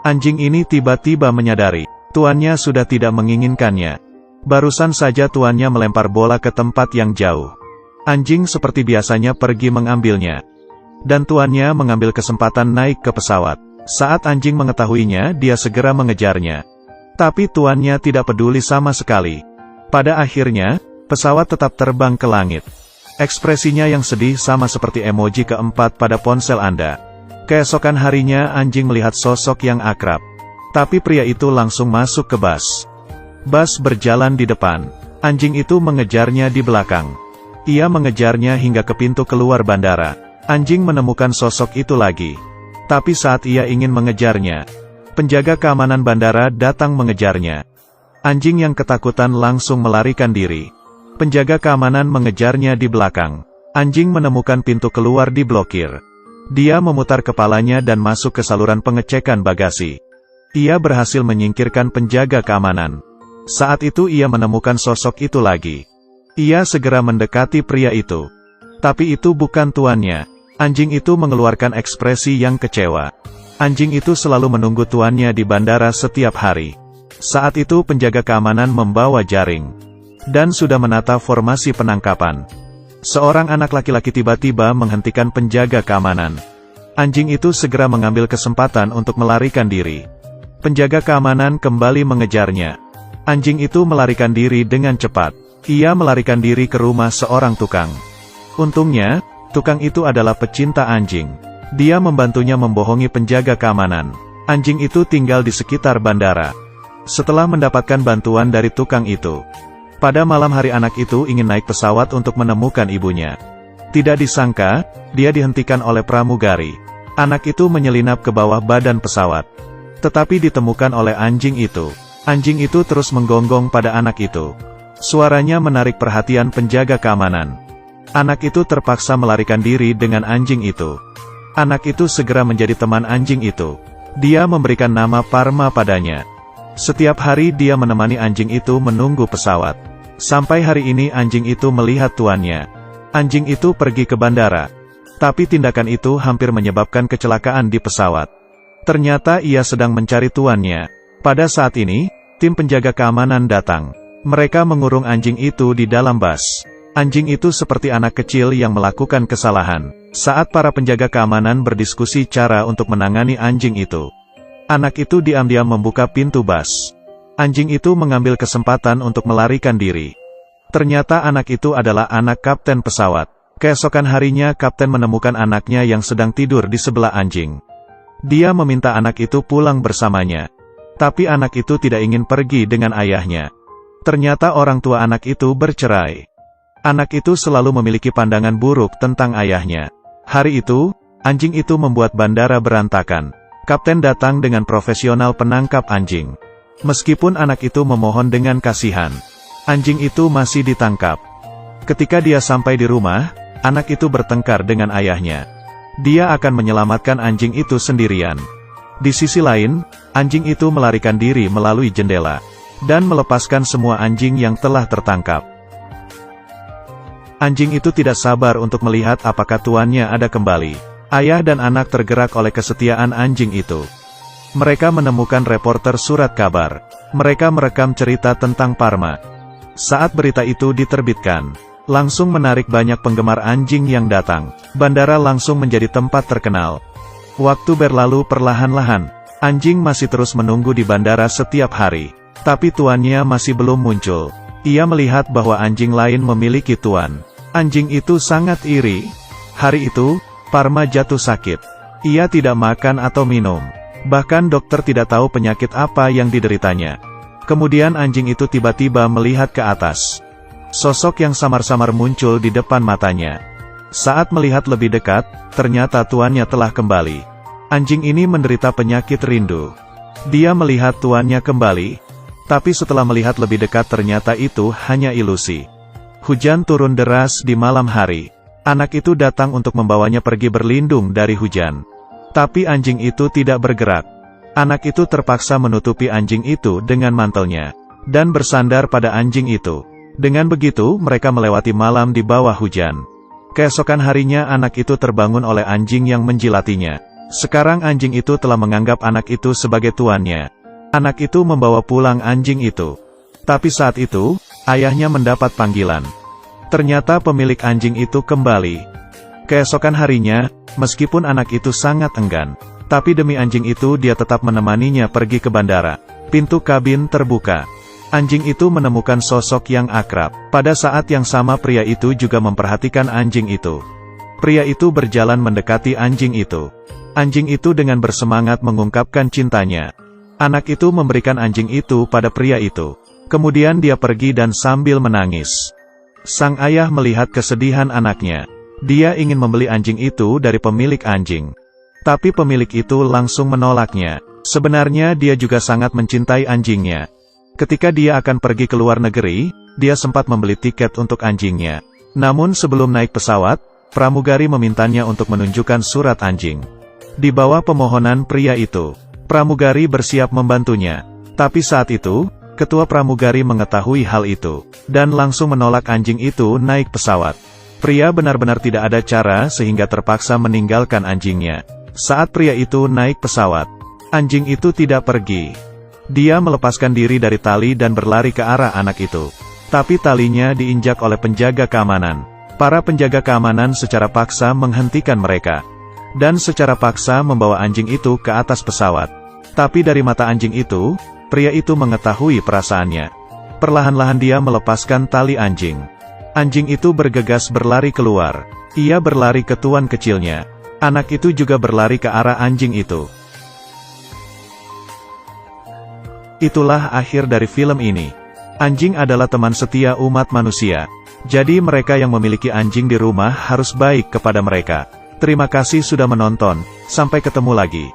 Anjing ini tiba-tiba menyadari, tuannya sudah tidak menginginkannya. Barusan saja tuannya melempar bola ke tempat yang jauh. Anjing seperti biasanya pergi mengambilnya. Dan tuannya mengambil kesempatan naik ke pesawat. Saat anjing mengetahuinya, dia segera mengejarnya. Tapi tuannya tidak peduli sama sekali. Pada akhirnya, pesawat tetap terbang ke langit. Ekspresinya yang sedih sama seperti emoji keempat pada ponsel Anda. Keesokan harinya anjing melihat sosok yang akrab. Tapi pria itu langsung masuk ke bus. Bus berjalan di depan. Anjing itu mengejarnya di belakang. Ia mengejarnya hingga ke pintu keluar bandara. Anjing menemukan sosok itu lagi. Tapi saat ia ingin mengejarnya, penjaga keamanan bandara datang mengejarnya. Anjing yang ketakutan langsung melarikan diri. Penjaga keamanan mengejarnya di belakang. Anjing menemukan pintu keluar diblokir. Dia memutar kepalanya dan masuk ke saluran pengecekan bagasi. Ia berhasil menyingkirkan penjaga keamanan. Saat itu ia menemukan sosok itu lagi. Ia segera mendekati pria itu. Tapi itu bukan tuannya. Anjing itu mengeluarkan ekspresi yang kecewa. Anjing itu selalu menunggu tuannya di bandara setiap hari. Saat itu penjaga keamanan membawa jaring. Dan sudah menata formasi penangkapan. Seorang anak laki-laki tiba-tiba menghentikan penjaga keamanan. Anjing itu segera mengambil kesempatan untuk melarikan diri. Penjaga keamanan kembali mengejarnya. Anjing itu melarikan diri dengan cepat. Ia melarikan diri ke rumah seorang tukang. Untungnya, tukang itu adalah pecinta anjing. Dia membantunya membohongi penjaga keamanan. Anjing itu tinggal di sekitar bandara. Setelah mendapatkan bantuan dari tukang itu, pada malam hari anak itu ingin naik pesawat untuk menemukan ibunya. Tidak disangka, dia dihentikan oleh pramugari. Anak itu menyelinap ke bawah badan pesawat. Tetapi ditemukan oleh anjing itu. Anjing itu terus menggonggong pada anak itu. Suaranya menarik perhatian penjaga keamanan. Anak itu terpaksa melarikan diri dengan anjing itu. Anak itu segera menjadi teman anjing itu. Dia memberikan nama Parma padanya. Setiap hari dia menemani anjing itu menunggu pesawat. Sampai hari ini anjing itu melihat tuannya. Anjing itu pergi ke bandara. Tapi tindakan itu hampir menyebabkan kecelakaan di pesawat. Ternyata ia sedang mencari tuannya. Pada saat ini, tim penjaga keamanan datang. Mereka mengurung anjing itu di dalam bus. Anjing itu seperti anak kecil yang melakukan kesalahan. Saat para penjaga keamanan berdiskusi cara untuk menangani anjing itu, anak itu diam-diam membuka pintu bus. Anjing itu mengambil kesempatan untuk melarikan diri. Ternyata anak itu adalah anak kapten pesawat. Keesokan harinya kapten menemukan anaknya yang sedang tidur di sebelah anjing. Dia meminta anak itu pulang bersamanya. Tapi anak itu tidak ingin pergi dengan ayahnya. Ternyata orang tua anak itu bercerai. Anak itu selalu memiliki pandangan buruk tentang ayahnya. Hari itu, anjing itu membuat bandara berantakan. Kapten datang dengan profesional penangkap anjing. Meskipun anak itu memohon dengan kasihan, anjing itu masih ditangkap. Ketika dia sampai di rumah, anak itu bertengkar dengan ayahnya. Dia akan menyelamatkan anjing itu sendirian. Di sisi lain, anjing itu melarikan diri melalui jendela dan melepaskan semua anjing yang telah tertangkap. Anjing itu tidak sabar untuk melihat apakah tuannya ada kembali. Ayah dan anak tergerak oleh kesetiaan anjing itu. Mereka menemukan reporter surat kabar. Mereka merekam cerita tentang Parma. Saat berita itu diterbitkan, langsung menarik banyak penggemar anjing yang datang. Bandara langsung menjadi tempat terkenal. Waktu berlalu perlahan-lahan. Anjing masih terus menunggu di bandara setiap hari. Tapi tuannya masih belum muncul. Ia melihat bahwa anjing lain memiliki tuan. Anjing itu sangat iri. Hari itu, Parma jatuh sakit. Ia tidak makan atau minum. Bahkan dokter tidak tahu penyakit apa yang dideritanya. Kemudian anjing itu tiba-tiba melihat ke atas. Sosok yang samar-samar muncul di depan matanya. Saat melihat lebih dekat, ternyata tuannya telah kembali. Anjing ini menderita penyakit rindu. Dia melihat tuannya kembali. Tapi setelah melihat lebih dekat ternyata itu hanya ilusi. Hujan turun deras di malam hari. Anak itu datang untuk membawanya pergi berlindung dari hujan. Tapi anjing itu tidak bergerak. Anak itu terpaksa menutupi anjing itu dengan mantelnya. Dan bersandar pada anjing itu. Dengan begitu mereka melewati malam di bawah hujan. Keesokan harinya anak itu terbangun oleh anjing yang menjilatinya. Sekarang anjing itu telah menganggap anak itu sebagai tuannya. Anak itu membawa pulang anjing itu. Tapi saat itu, ayahnya mendapat panggilan. Ternyata pemilik anjing itu kembali. Keesokan harinya, meskipun anak itu sangat enggan, tapi demi anjing itu dia tetap menemaninya pergi ke bandara. Pintu kabin terbuka. Anjing itu menemukan sosok yang akrab. Pada saat yang sama pria itu juga memperhatikan anjing itu. Pria itu berjalan mendekati anjing itu. Anjing itu dengan bersemangat mengungkapkan cintanya. Anak itu memberikan anjing itu pada pria itu. Kemudian dia pergi dan sambil menangis. Sang ayah melihat kesedihan anaknya. Dia ingin membeli anjing itu dari pemilik anjing. Tapi pemilik itu langsung menolaknya. Sebenarnya dia juga sangat mencintai anjingnya. Ketika dia akan pergi ke luar negeri, dia sempat membeli tiket untuk anjingnya. Namun sebelum naik pesawat, pramugari memintanya untuk menunjukkan surat anjing. Di bawah pemohonan pria itu, pramugari bersiap membantunya. Tapi saat itu, ketua pramugari mengetahui hal itu, dan langsung menolak anjing itu naik pesawat. Pria benar-benar tidak ada cara sehingga terpaksa meninggalkan anjingnya. Saat pria itu naik pesawat, anjing itu tidak pergi. Dia melepaskan diri dari tali dan berlari ke arah anak itu. Tapi talinya diinjak oleh penjaga keamanan. Para penjaga keamanan secara paksa menghentikan mereka. Dan secara paksa membawa anjing itu ke atas pesawat. Tapi dari mata anjing itu, pria itu mengetahui perasaannya. Perlahan-lahan dia melepaskan tali anjing. Anjing itu bergegas berlari keluar. Ia berlari ke tuan kecilnya. Anak itu juga berlari ke arah anjing itu. Itulah akhir dari film ini. Anjing adalah teman setia umat manusia. Jadi mereka yang memiliki anjing di rumah harus baik kepada mereka. Terima kasih sudah menonton, sampai ketemu lagi.